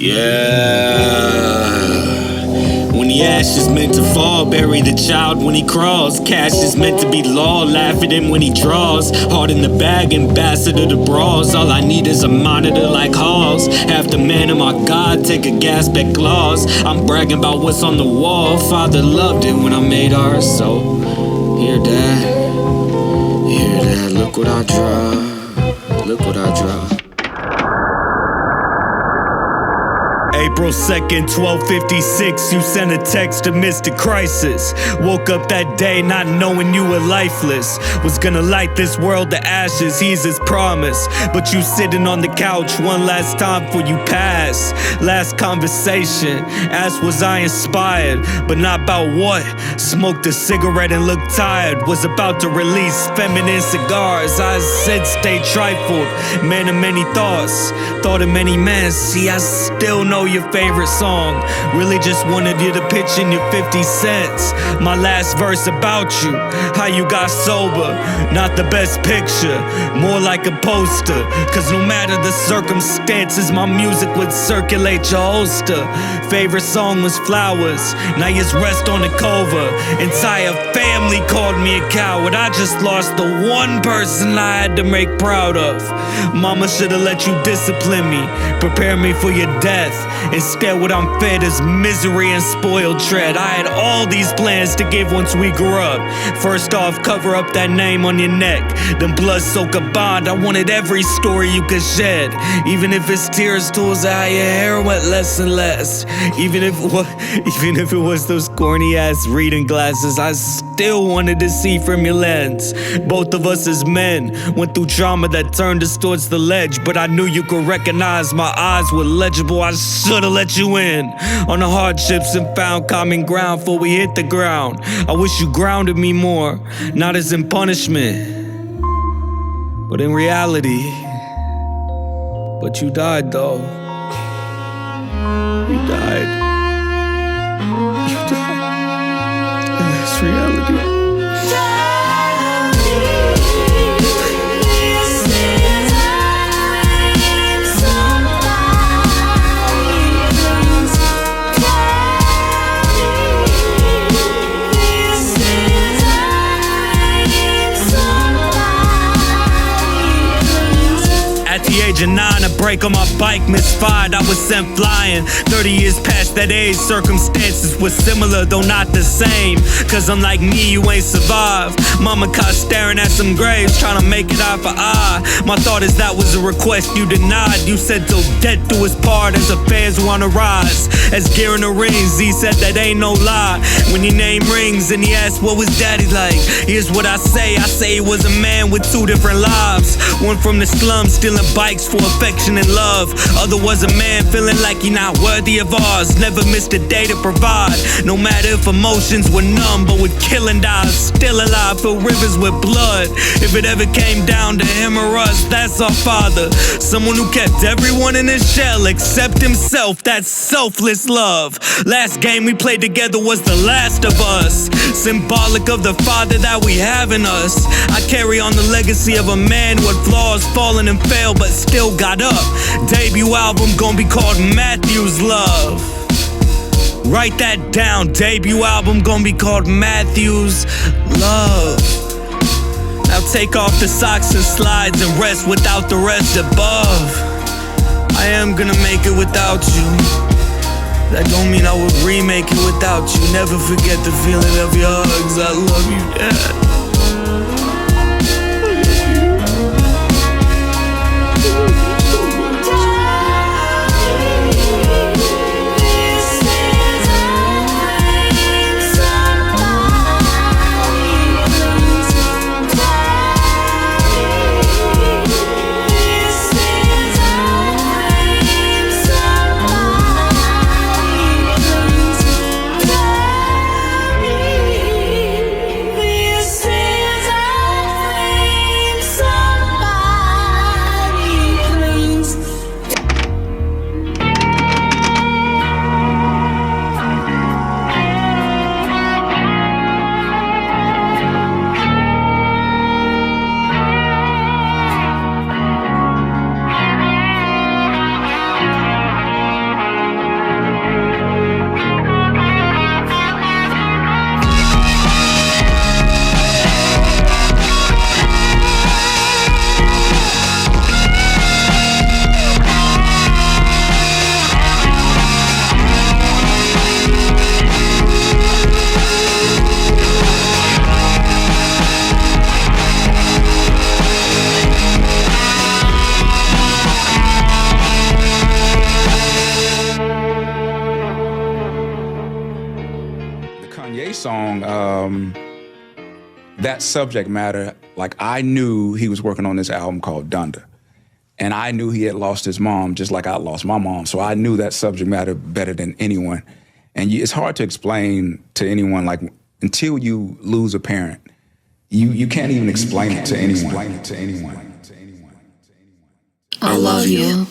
Yeah. When the ash is meant to fall, bury the child when he crawls. Cash is meant to be law, laugh at him when he draws. Heart in the bag, ambassador to brawls. All I need is a monitor like Halls. Half the man of my God, take a gasp at claws. I'm bragging about what's on the wall. Father loved it when I made ours, so here, Dad. Here, Dad, look what I draw. Look what I draw. April 2nd, 12:56, you sent a text to Mr. Crisis. Woke up that day not knowing you were lifeless. Was gonna light this world to ashes, he's his promise. But you sitting on the couch one last time before you pass. Last conversation, asked was I inspired, but not about what. Smoked a cigarette and looked tired. Was about to release feminine cigars. I said stay trifled, man of many thoughts. Thought of many men, see I still know your favorite song. Really just wanted you to pitch in your 50 cents. My last verse about you, how you got sober. Not the best picture, more like a poster. Cause no matter the circumstances, my music would circulate your holster. Favorite song was Flowers, now you rest on the cover. Entire family called me a coward. I just lost the one person I had to make proud of. Mama should've let you discipline me, prepare me for your death. Instead what I'm fed is misery and spoiled tread. I had all these plans to give once we grew up. First off, cover up that name on your neck, then blood soak a bond. I wanted every story you could shed, even if it's tears towards how your hair went less and less. Even if it was those corny ass reading glasses, I still wanted to see from your lens. Both of us as men went through trauma that turned us towards the ledge, but I knew you could recognize my eyes were legible. I should've let you in on the hardships and found common ground before we hit the ground. I wish you grounded me more, not as in punishment, but in reality. But you died though. You died. You died. And that's reality. At the age of 9, a break on my bike misfired, I was sent flying. 30 years past that age, circumstances were similar, though not the same. Cause unlike me, you ain't survived. Mama caught staring at some graves, trying to make it eye for eye. My thought is that was a request you denied. You said till death do us part as affairs wanna rise. As gear in the rings, he said that ain't no lie. When your name rings and he asked what was daddy like, here's what I say he was a man with two different lives. One from the slums, stealing bikes for affection and love. Other was a man feeling like he not worthy of ours. Never missed a day to provide, no matter if emotions were numb, but would kill and die. Still alive, fill rivers with blood. If it ever came down to him or us, that's our father. Someone who kept everyone in his shell except himself. That's selfless love. Last game we played together was the last of us, symbolic of the father that we have in us. I carry on the legacy of a man with flaws, fallen and failed, but still got up. Debut album gonna be called Matthew's Love. Write that down, debut album gonna be called Matthew's Love. Now take off the socks and slides and rest without the rest above. I am gonna make it without you. That don't mean I would remake it without you. Never forget the feeling of your hugs. I love you, Dad. Yes. song, that subject matter, like I knew he was working on this album called Donda. And I knew he had lost his mom just like I lost my mom. So I knew that subject matter better than anyone. And it's hard to explain to anyone, like, until you lose a parent, you can't even explain it to anyone. I love you.